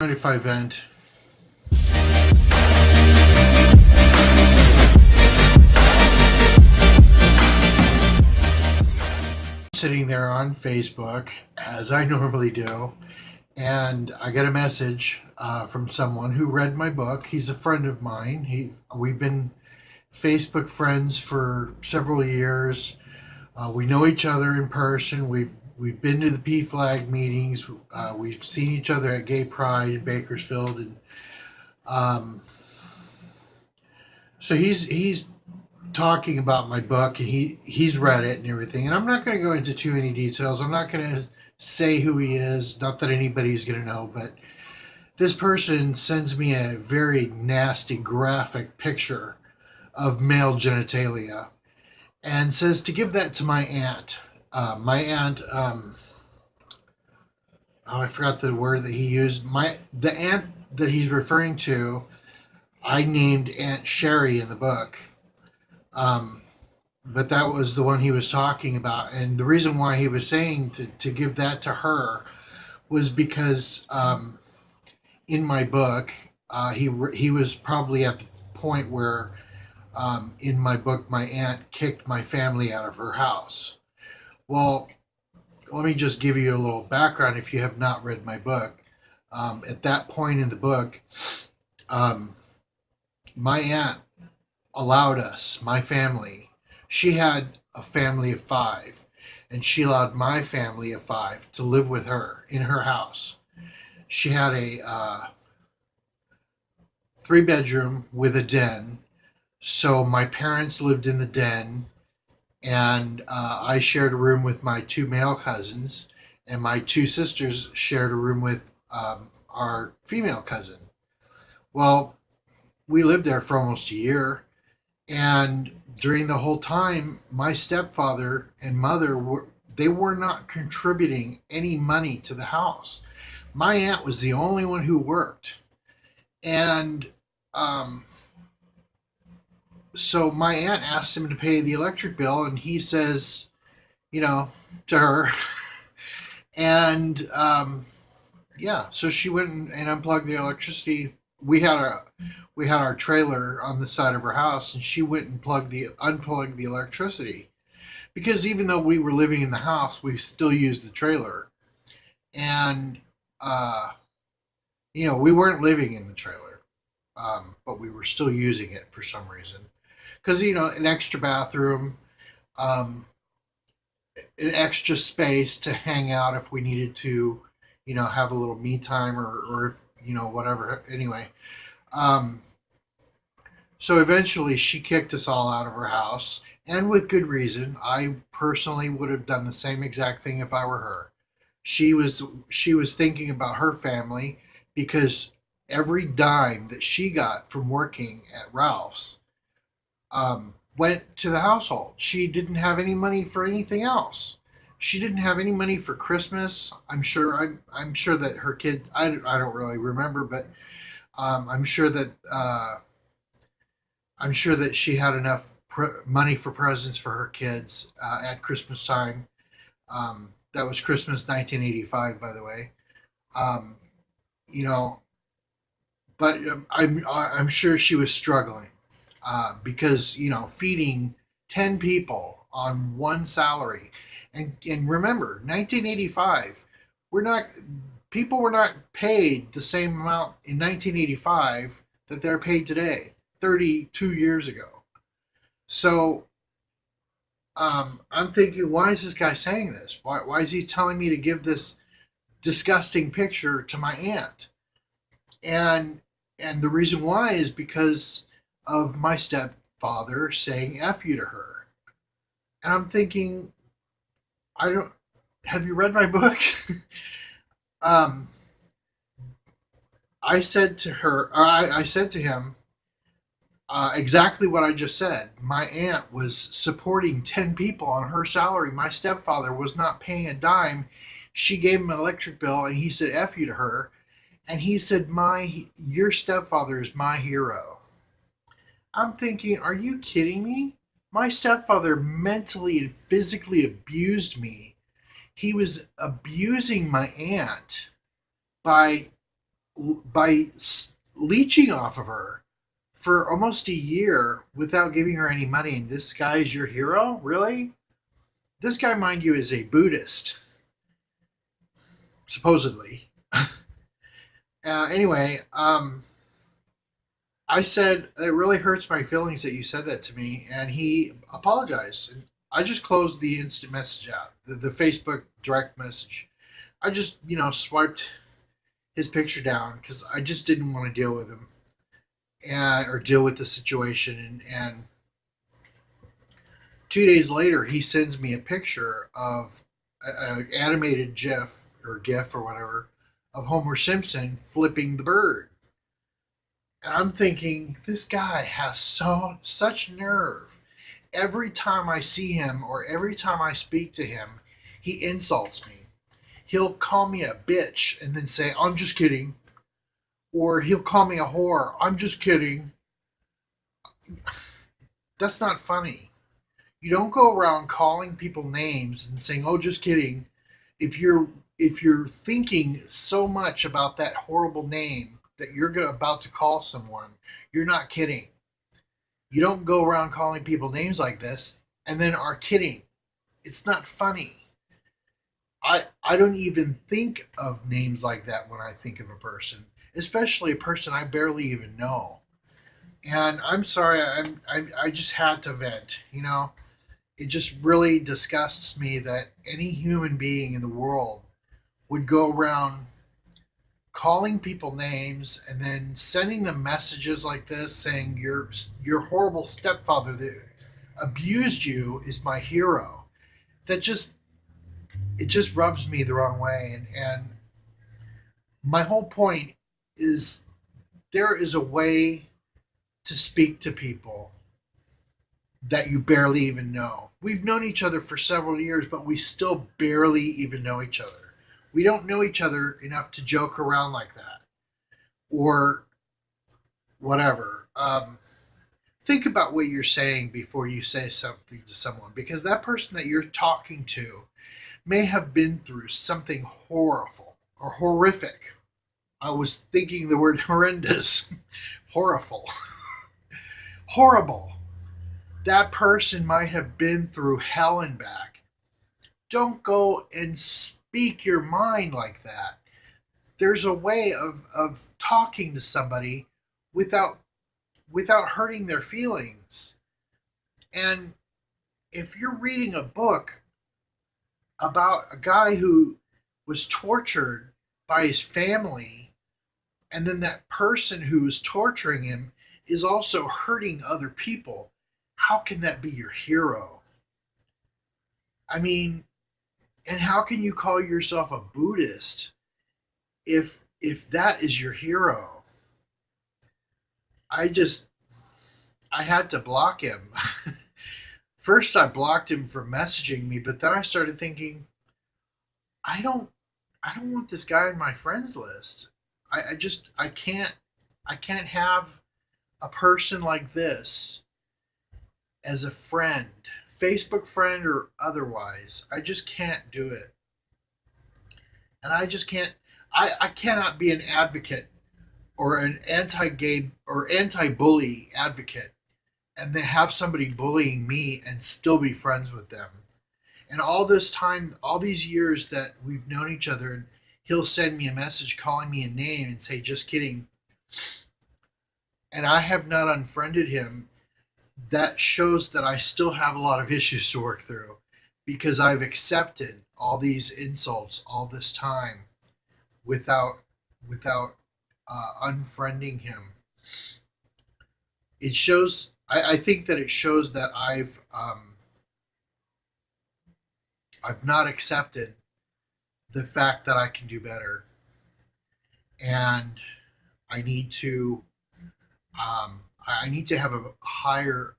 If I vent, sitting there on Facebook as I normally do, and I get a message from someone who read my book. He's a friend of mine. We've been Facebook friends for several years. We know each other in person. We've been to the PFLAG meetings. We've seen each other at Gay Pride in Bakersfield, and um, so he's talking about my book, and he's read it and everything. And I'm not going to go into too many details. I'm not going to say who he is. Not that anybody's going to know, but this person sends me a very nasty graphic picture of male genitalia and says to give that to my aunt. My aunt, I forgot the word that he used. The aunt that he's referring to, I named Aunt Sherry in the book. Um, but that was the one he was talking about. And the reason why he was saying to give that to her was because in my book, he was probably at the point where in my book, my aunt kicked my family out of her house. Well, let me just give you a little background if you have not read my book. At that point in the book, um, my aunt allowed us, my family, she had a family of five, and she allowed my family of five to live with her in her house. She had a 3 bedroom with a den. So my parents lived in the den, and I shared a room with my two male cousins, and my two sisters shared a room with our female cousin. Well, we lived there for almost a year, and during the whole time, my stepfather and mother were not contributing any money to the house. My aunt was the only one who worked, and um, so my aunt asked him to pay the electric bill, and he says, to her, and yeah, so she went and unplugged the electricity. We had our trailer on the side of her house, and she went and unplugged the electricity, because even though we were living in the house, we still used the trailer, and uh, we weren't living in the trailer, but we were still using it for some reason, because an extra bathroom, um, an extra space to hang out if we needed to, have a little me time, or if whatever. Anyway, um, so eventually she kicked us all out of her house, and with good reason. I personally would have done the same exact thing if I were her. She was thinking about her family, because every dime that she got from working at Ralph's went to the household. She didn't have any money for anything else. She didn't have any money for Christmas. I'm sure that her kid. I don't really remember, but I'm sure that she had enough money for presents for her kids at Christmas time. That was Christmas 1985, by the way. Um, you know, but I'm sure she was struggling because feeding 10 people on one salary, and remember, 1985, we're not people were not paid the same amount in 1985 that they're paid today, 32 years ago. So I'm thinking, why is this guy saying this? Why is he telling me to give this disgusting picture to my aunt? And the reason why is because of my stepfather saying "f you" to her. And I'm thinking, I don't. Have you read my book? um, I said to her, I said to him, exactly what I just said. My aunt was supporting 10 people on her salary. My stepfather was not paying a dime. She gave him an electric bill, and he said "f you" to her. And he said, your stepfather is my hero. I'm thinking, are you kidding me? My stepfather mentally and physically abused me. He was abusing my aunt by by leeching off of her for almost a year without giving her any money. And this guy is your hero? Really? This guy, mind you, is a Buddhist, supposedly. Anyway, I said, it really hurts my feelings that you said that to me. And he apologized. And I just closed the instant message out, the Facebook direct message. I just, swiped his picture down because I just didn't want to deal with him or deal with the situation. And 2 days later, he sends me a picture of an animated GIF or whatever of Homer Simpson flipping the bird. And I'm thinking, this guy has such nerve. Every time I see him or every time I speak to him, he insults me. He'll call me a bitch and then say, I'm just kidding. Or he'll call me a whore. I'm just kidding. That's not funny. You don't go around calling people names and saying, "Oh, just kidding." If you're thinking so much about that horrible name that you're about to call someone, you're not kidding. You don't go around calling people names like this and then are kidding. It's not funny. I don't even think of names like that when I think of a person, especially a person I barely even know. And I'm sorry, I just had to vent. It just really disgusts me that any human being in the world would go around calling people names and then sending them messages like this saying your horrible stepfather that abused you is my hero. That just it just rubs me the wrong way. And my whole point is there is a way to speak to people that you barely even know. We've known each other for several years, but we still barely even know each other. We don't know each other enough to joke around like that or whatever. Think about what you're saying before you say something to someone, because that person that you're talking to may have been through something horrible or horrific. I was thinking the word horrendous, horrible, horrible. That person might have been through hell and back. Don't go and speak your mind like that. There's a way of talking to somebody without hurting their feelings. And if you're reading a book about a guy who was tortured by his family, and then that person who is torturing him is also hurting other people, how can that be your hero? I mean, and how can you call yourself a Buddhist if that is your hero? I just I had to block him. First I blocked him for messaging me, but then I started thinking, I don't I don't want this guy on my friends list. I just I can't have a person like this as a friend, Facebook friend or otherwise. I just can't do it. And I just can't I cannot be an advocate or an anti-gay or anti-bully advocate and then have somebody bullying me and still be friends with them. And all this time, all these years that we've known each other, and he'll send me a message calling me a name and say, just kidding. And I have not unfriended him. That shows that I still have a lot of issues to work through because I've accepted all these insults all this time without unfriending him. It shows. I think that it shows that I've not accepted the fact that I can do better, and I need to I need to have a higher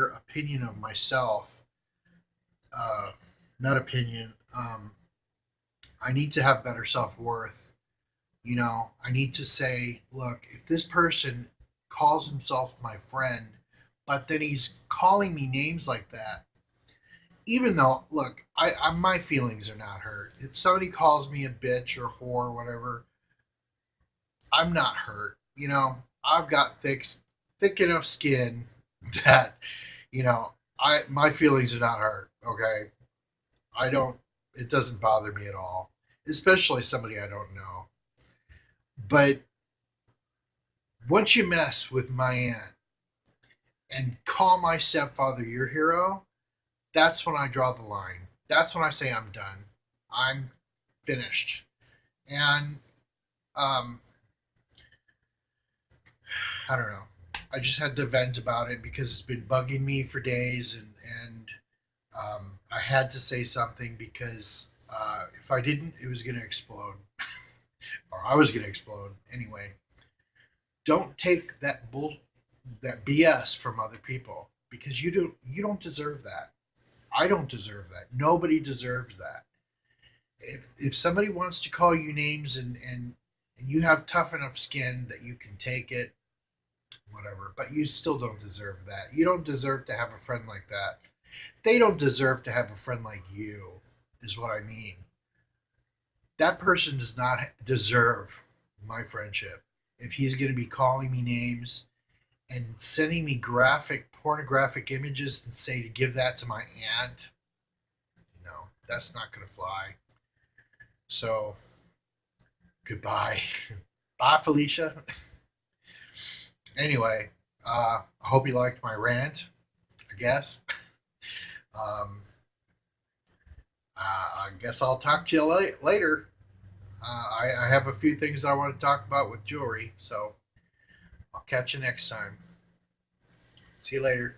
opinion of myself. Uh, Not opinion. I need to have better self worth. I need to say, look, if this person calls himself my friend, but then he's calling me names like that, even though, look, my feelings are not hurt. If somebody calls me a bitch or whore or whatever, I'm not hurt. I've got thick enough skin that I my feelings are not hurt. Okay, I don't. It doesn't bother me at all, especially somebody I don't know. But once you mess with my aunt and call my stepfather your hero, that's when I draw the line. That's when I say I'm done. I'm finished. And um, I don't know. I just had to vent about it because it's been bugging me for days, and I had to say something because if I didn't, it was going to explode, or I was going to explode anyway. Don't take that BS from other people because you don't deserve that. I don't deserve that. Nobody deserves that. If somebody wants to call you names and you have tough enough skin that you can take it, whatever. But you still don't deserve that. You don't deserve to have a friend like that. They don't deserve to have a friend like you, is what I mean. That person does not deserve my friendship. If he's going to be calling me names and sending me graphic, pornographic images and say to give that to my aunt, no, that's not going to fly. So, goodbye. Bye, Felicia. Anyway, I hope you liked my rant, I guess. Um, I guess I'll talk to you later. I have a few things I want to talk about with jewelry, so I'll catch you next time. See you later.